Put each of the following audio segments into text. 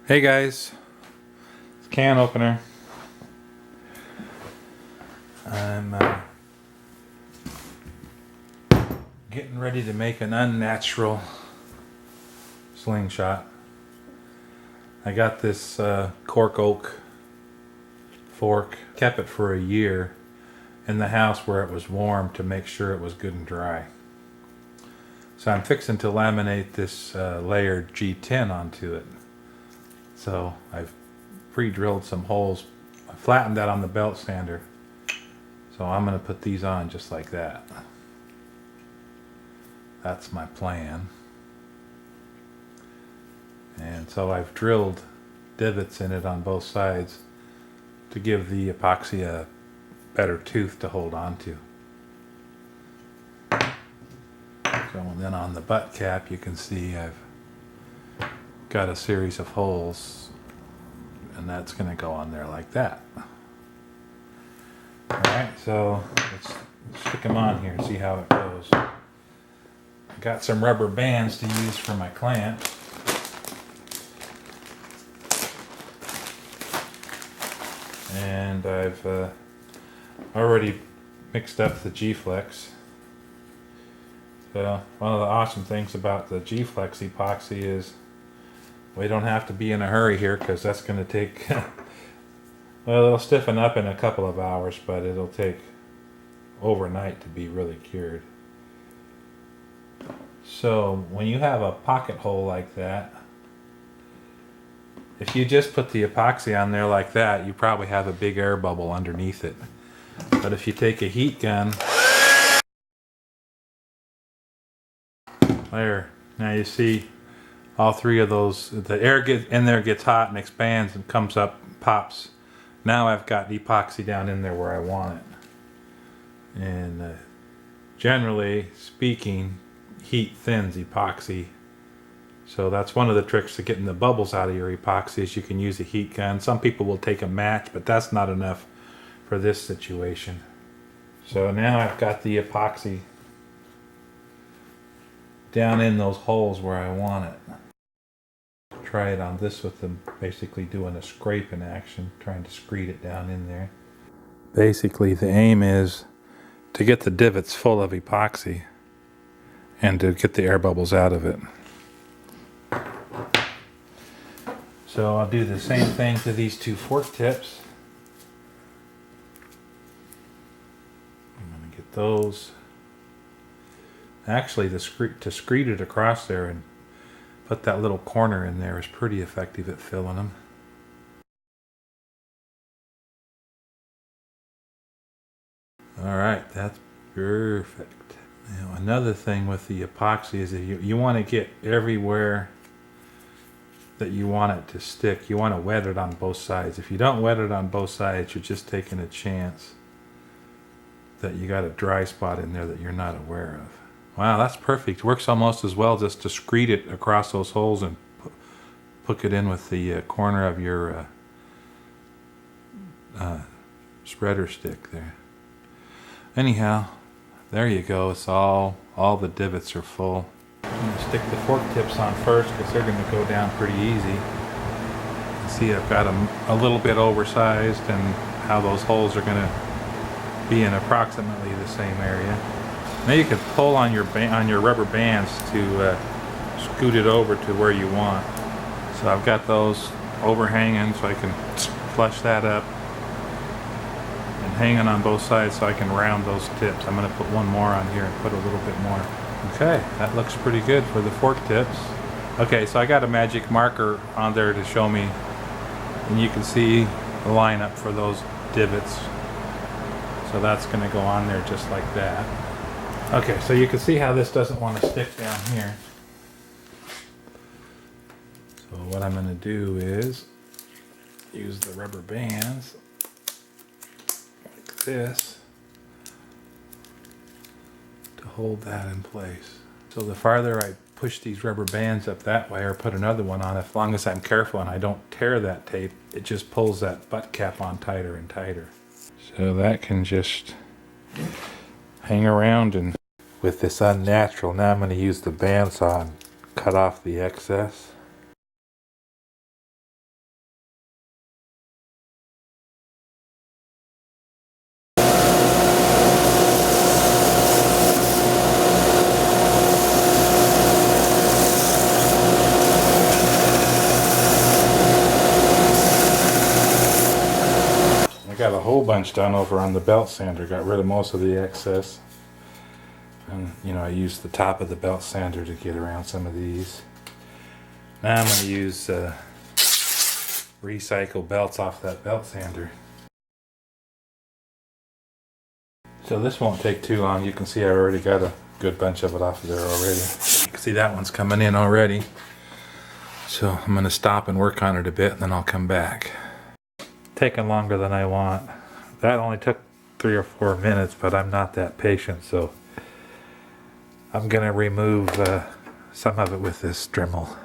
Hey guys, it's can opener. I'm getting ready to make an unnatural slingshot. I got this cork oak fork, kept it for a year in the house where it was warm to make sure it was good and dry. So I'm fixing to laminate this layered G10 onto it. So I've pre-drilled some holes. I flattened that on the belt sander. So I'm going to put these on just like that. That's my plan. And so I've drilled divots in it on both sides to give the epoxy a better tooth to hold on to. So then on the butt cap you can see I've got a series of holes, and that's going to go on there like that. Alright, so let's stick them on here and see how it goes. I got some rubber bands to use for my clamps. And I've already mixed up the G-Flex. So one of the awesome things about the G-Flex epoxy is we don't have to be in a hurry here, because that's going to take well, it'll stiffen up in a couple of hours, but it'll take overnight to be really cured. So when you have a pocket hole like that, if you just put the epoxy on there like that, you probably have a big air bubble underneath it. But if you take a heat gun, there, now you see all three of those, the air gets in there, gets hot and expands and comes up, pops. Now I've got epoxy down in there where I want it. And generally speaking, heat thins epoxy. So that's one of the tricks to getting the bubbles out of your epoxy, is you can use a heat gun. Some people will take a match, but that's not enough for this situation. So now I've got the epoxy down in those holes where I want it. Try it on this with them basically doing a scraping action, trying to screed it down in there. Basically the aim is to get the divots full of epoxy and to get the air bubbles out of it. So I'll do the same thing to these two fork tips. I'm going to get those. Actually, to screed it across there and put that little corner in there is pretty effective at filling them. Alright, that's perfect. Now another thing with the epoxy is that you want to get everywhere that you want it to stick. You want to wet it on both sides. If you don't wet it on both sides, you're just taking a chance that you got a dry spot in there that you're not aware of. Wow, that's perfect. Works almost as well just to screed it across those holes and hook it in with the corner of your spreader stick there. Anyhow, there you go. It's all the divots are full. I'm going to stick the fork tips on first because they're going to go down pretty easy. See, I've got them a little bit oversized, and how those holes are going to be in approximately the same area. Now you can pull on your rubber bands to scoot it over to where you want. So I've got those overhanging so I can flush that up, and hanging on both sides so I can round those tips. I'm going to put one more on here and put a little bit more. Okay, that looks pretty good for the fork tips. Okay, so I got a magic marker on there to show me, and you can see the lineup for those divots. So that's going to go on there just like that. Okay, so you can see how this doesn't want to stick down here. So what I'm going to do is use the rubber bands like this to hold that in place. So the farther I push these rubber bands up that way, or put another one on, as long as I'm careful and I don't tear that tape, it just pulls that butt cap on tighter and tighter. So that can just hang around. And with this Unnatural, now I'm going to use the bandsaw and cut off the excess. got a whole bunch done over on the belt sander. Got rid of most of the excess. And, you know, I used the top of the belt sander to get around some of these. Now I'm going to use recycle belts off that belt sander. So this won't take too long. You can see I already got a good bunch of it off of there already. You can see that one's coming in already. So I'm going to stop and work on it a bit and then I'll come back. Taking longer than I want. That only took 3 or 4 minutes, but I'm not that patient, so I'm going to remove some of it with this Dremel.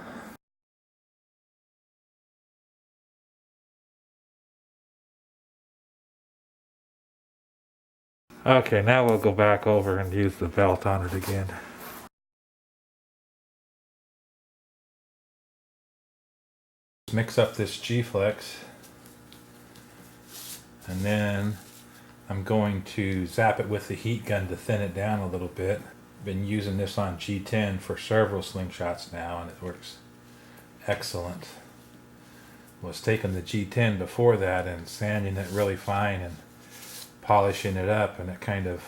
Okay, now we'll go back over and use the belt on it again. Mix up this G-Flex, and then I'm going to zap it with the heat gun to thin it down a little bit. Been using this on G10 for several slingshots now, and it works excellent. Was taking the G10 before that and sanding it really fine and polishing it up, and it kind of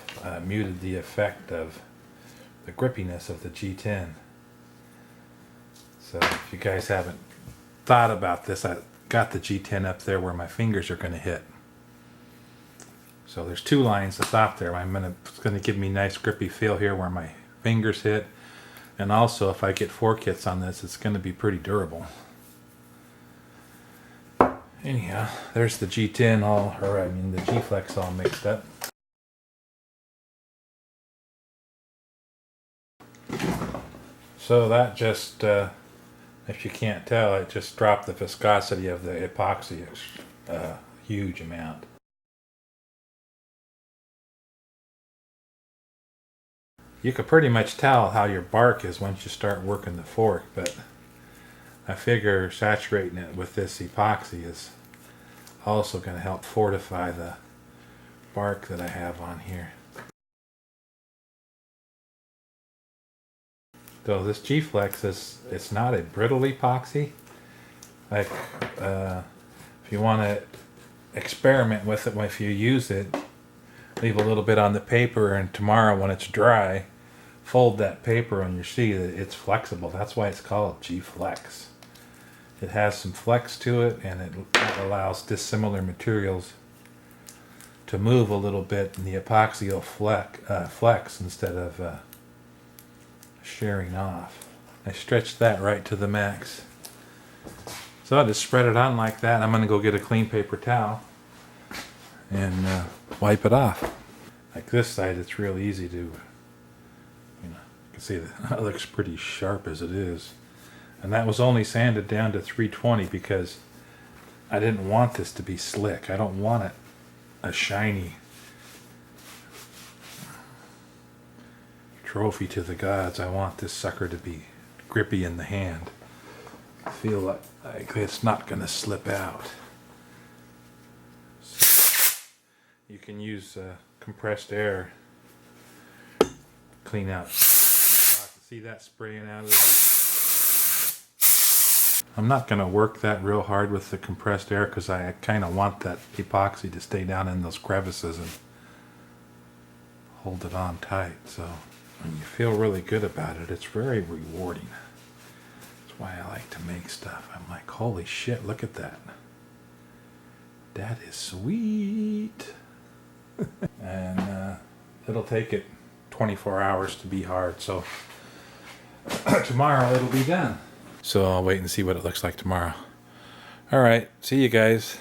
muted the effect of the grippiness of the G10. So if you guys haven't thought about this, I got the G10 up there where my fingers are going to hit. So there's 2 lines at the top there. It's going to give me a nice grippy feel here where my fingers hit, and also if I get fork hits on this, it's going to be pretty durable. Anyhow, there's the G10 the G-Flex all mixed up. So that just, if you can't tell, it just dropped the viscosity of the epoxy a huge amount. You can pretty much tell how your bark is once you start working the fork, but I figure saturating it with this epoxy is also going to help fortify the bark that I have on here. So this G-Flex it's not a brittle epoxy. Like if you want to experiment with it, if you use it, leave a little bit on the paper, and tomorrow when it's dry, fold that paper and you see that it's flexible. That's why it's called G-Flex. It has some flex to it, and it allows dissimilar materials to move a little bit, and the epoxy will flex instead of shearing off. I stretched that right to the max. So I'll just spread it on like that. I'm going to go get a clean paper towel and wipe it off. Like this side, it's real easy to, you can see that it looks pretty sharp as it is. And that was only sanded down to 320 because I didn't want this to be slick. I don't want it a shiny trophy to the gods. I want this sucker to be grippy in the hand. I feel like it's not going to slip out. So you can use compressed air, clean out. See that spraying out of there? I'm not going to work that real hard with the compressed air because I kind of want that epoxy to stay down in those crevices and hold it on tight. So when you feel really good about it, it's very rewarding. That's why I like to make stuff. I'm like, holy shit, look at that. That is sweet. And it'll take it 24 hours to be hard. So tomorrow it'll be done. So I'll wait and see what it looks like tomorrow. All right, see you guys.